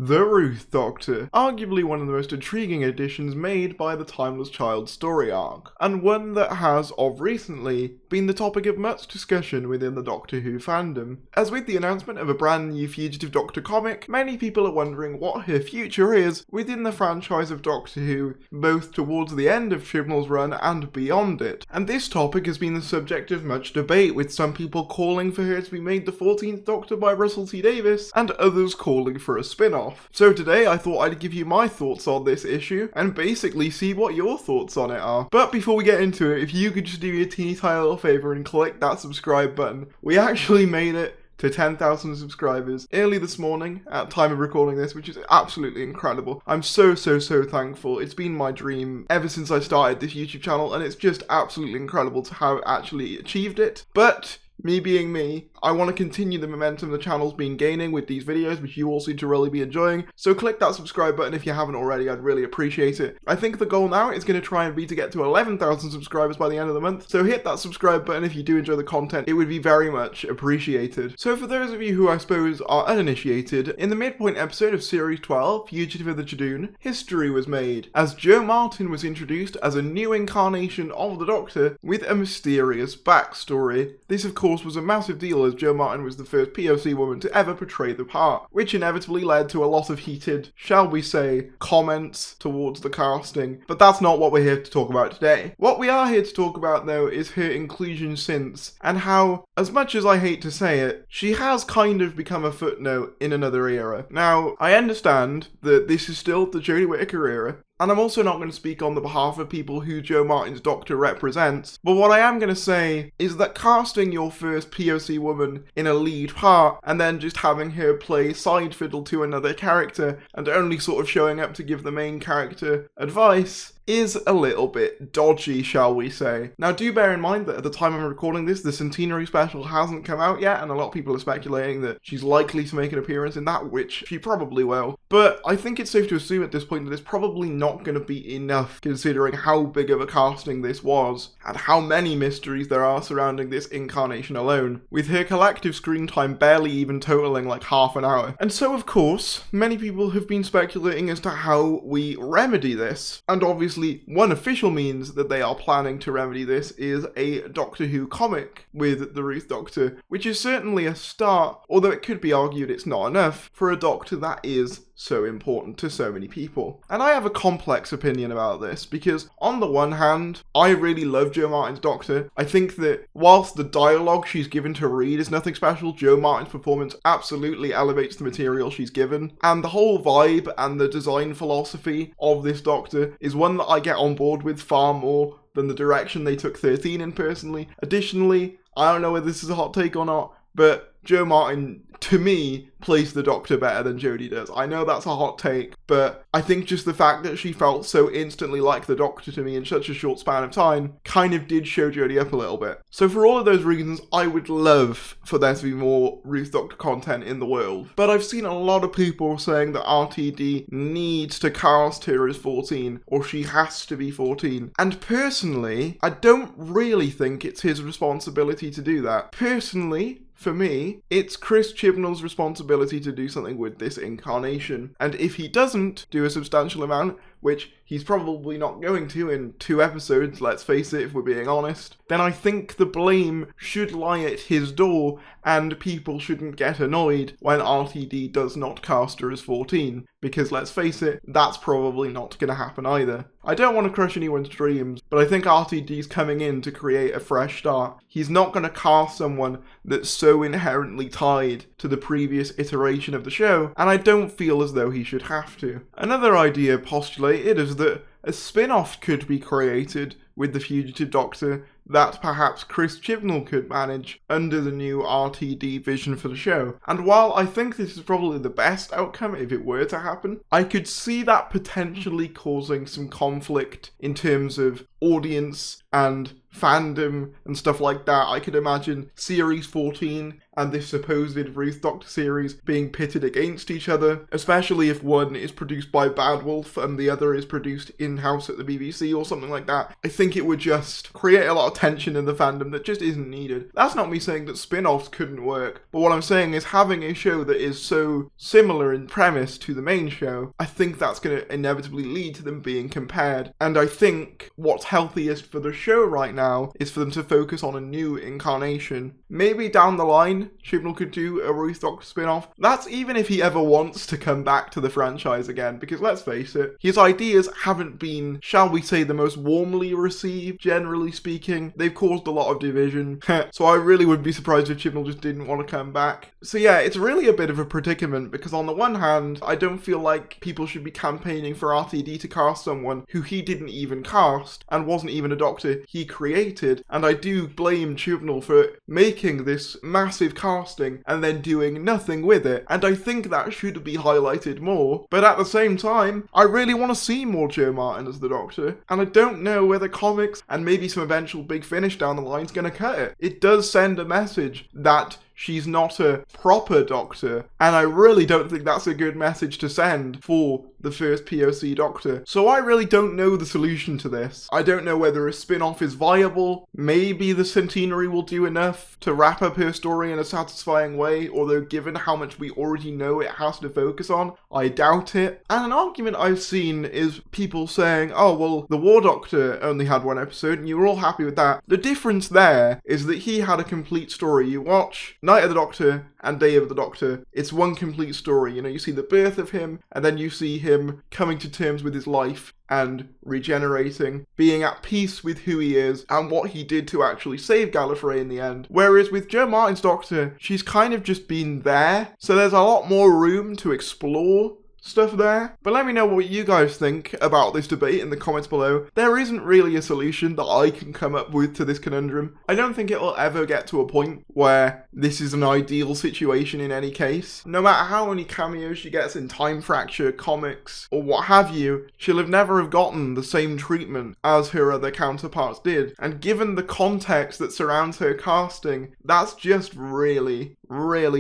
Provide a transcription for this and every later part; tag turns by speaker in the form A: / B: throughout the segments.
A: The Ruth Doctor, arguably one of the most intriguing additions made by the Timeless Child story arc, and one that has, of recently, been the topic of much discussion within the Doctor Who fandom. As with the announcement of a brand new Fugitive Doctor comic, many people are wondering what her future is within the franchise of Doctor Who, both towards the end of Chibnall's run and beyond it. And this topic has been the subject of much debate, with some people calling for her to be made the 14th Doctor by Russell T Davies, and others calling for a spin-off. So today I thought I'd give you my thoughts on this issue, and basically see what your thoughts on it are. But before we get into it, if you could just do me a teeny tiny little favour and click that subscribe button. We actually made it to 10,000 subscribers early this morning at time of recording this, which is absolutely incredible. I'm so thankful. It's been my dream ever since I started this YouTube channel, and it's just absolutely incredible to have actually achieved it. But me being me, I want to continue the momentum the channel's been gaining with these videos, which you all seem to really be enjoying, so click that subscribe button if you haven't already. I'd really appreciate it. I think the goal now is going to try and be to get to 11,000 subscribers by the end of the month, so hit that subscribe button if you do enjoy the content. It would be very much appreciated. So for those of you who I suppose are uninitiated, in the midpoint episode of Series 12, Fugitive of the Judoon, history was made, as Jo Martin was introduced as a new incarnation of the Doctor with a mysterious backstory. This of course was a massive deal, as Jo Martin was the first POC woman to ever portray the part, which inevitably led to a lot of heated, shall we say, comments towards the casting, but that's not what we're here to talk about today. What we are here to talk about though is her inclusion since, and how, as much as I hate to say it, she has kind of become a footnote in another era. Now, I understand that this is still the Jodie Whittaker era, and I'm also not going to speak on the behalf of people who Jo Martin's Doctor represents, but what I am going to say is that casting your first POC woman in a lead part, and then just having her play side fiddle to another character, and only sort of showing up to give the main character advice, is a little bit dodgy, shall we say. Now do bear in mind that at the time I'm recording this, the Centenary special hasn't come out yet, and a lot of people are speculating that she's likely to make an appearance in that, which she probably will. But I think it's safe to assume at this point that it's probably not going to be enough, considering how big of a casting this was, and how many mysteries there are surrounding this incarnation alone, with her collective screen time barely even totaling like half an hour. And so of course, many people have been speculating as to how we remedy this, and obviously one official means that they are planning to remedy this is a Doctor Who comic with the Ruth Doctor, which is certainly a start, although it could be argued it's not enough for a Doctor that is so important to so many people. And I have a complex opinion about this, because on the one hand, I really love Jo Martin's Doctor. I think that whilst the dialogue she's given to read is nothing special, Jo Martin's performance absolutely elevates the material she's given, and the whole vibe and the design philosophy of this Doctor is one that I get on board with far more than the direction they took 13 in personally. Additionally, I don't know whether this is a hot take or not, but Jo Martin, to me, plays the Doctor better than Jodie does. I know that's a hot take, but I think just the fact that she felt so instantly like the Doctor to me in such a short span of time kind of did show Jodie up a little bit. So for all of those reasons, I would love for there to be more Ruth Doctor content in the world. But I've seen a lot of people saying that RTD needs to cast her as 14, or she has to be 14. And personally, I don't really think it's his responsibility to do that. Personally, for me, it's Chris Chibnall's responsibility to do something with this incarnation. And if he doesn't do a substantial amount, which he's probably not going to in 2 episodes, let's face it, if we're being honest, then I think the blame should lie at his door, and people shouldn't get annoyed when RTD does not cast her as 14, because let's face it, that's probably not going to happen either. I don't want to crush anyone's dreams, but I think RTD's coming in to create a fresh start. He's not going to cast someone that's so inherently tied to the previous iteration of the show, and I don't feel as though he should have to. Another idea postulated is that a spin-off could be created with the Fugitive Doctor that perhaps Chris Chibnall could manage under the new RTD vision for the show. And while I think this is probably the best outcome if it were to happen, I could see that potentially causing some conflict in terms of audience and fandom and stuff like that. I could imagine Series 14 and this supposed Ruth Doctor series being pitted against each other, especially if one is produced by Bad Wolf and the other is produced in-house at the BBC or something like that. I think it would just create a lot of tension in the fandom that just isn't needed. That's not me saying that spin-offs couldn't work, but what I'm saying is having a show that is so similar in premise to the main show, I think that's going to inevitably lead to them being compared. And I think what's healthiest for the show right now is for them to focus on a new incarnation. Maybe down the line, Chibnall could do a Ruth Doctor spin-off. That's even if he ever wants to come back to the franchise again, because let's face it, his ideas haven't been, shall we say, the most warmly received, generally speaking. They've caused a lot of division, so I really would be surprised if Chibnall just didn't want to come back. So yeah, it's really a bit of a predicament, because on the one hand, I don't feel like people should be campaigning for RTD to cast someone who he didn't even cast, and wasn't even a Doctor he created, and I do blame Chibnall for making this massive casting and then doing nothing with it, and I think that should be highlighted more. But at the same time, I really want to see more Joe Martin as the Doctor, and I don't know whether comics and maybe some eventual big finish down the line is going to cut it. It does send a message that she's not a proper Doctor, and I really don't think that's a good message to send for the first POC Doctor. So I really don't know the solution to this. I don't know whether a spin-off is viable. Maybe the Centenary will do enough to wrap up her story in a satisfying way, although given how much we already know it has to focus on, I doubt it. And an argument I've seen is people saying, oh well, the War Doctor only had one episode and you were all happy with that. The difference there is that he had a complete story. You watch Night of the Doctor and Day of the Doctor, it's one complete story. You know, you see the birth of him, and then you see him coming to terms with his life and regenerating, being at peace with who he is and what he did to actually save Gallifrey in the end. Whereas with Jo Martin's Doctor, she's kind of just been there, so there's a lot more room to explore stuff there. But let me know what you guys think about this debate in the comments below. There isn't really a solution that I can come up with to this conundrum. I don't think it will ever get to a point where this is an ideal situation in any case. No matter how many cameos she gets in Time Fracture, comics, or what have you, she'll never have gotten the same treatment as her other counterparts did. And given the context that surrounds her casting, that's just really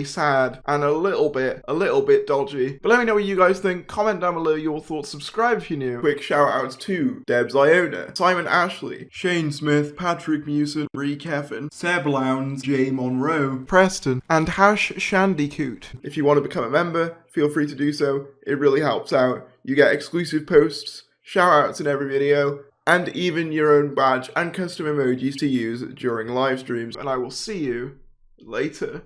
A: sad and a little bit dodgy. But let me know what you guys think. Comment down below your thoughts, subscribe if you're new. Quick shout outs to Debs Iona, Simon Ashley, Shane Smith, Patrick Mewson, Bree Kevin, Seb Lowndes, Jay Monroe, Preston, and Hash Shandycoot. If you want to become a member, feel free to do so. It really helps out. You get exclusive posts, shout outs in every video, and even your own badge and custom emojis to use during live streams. And I will see you later.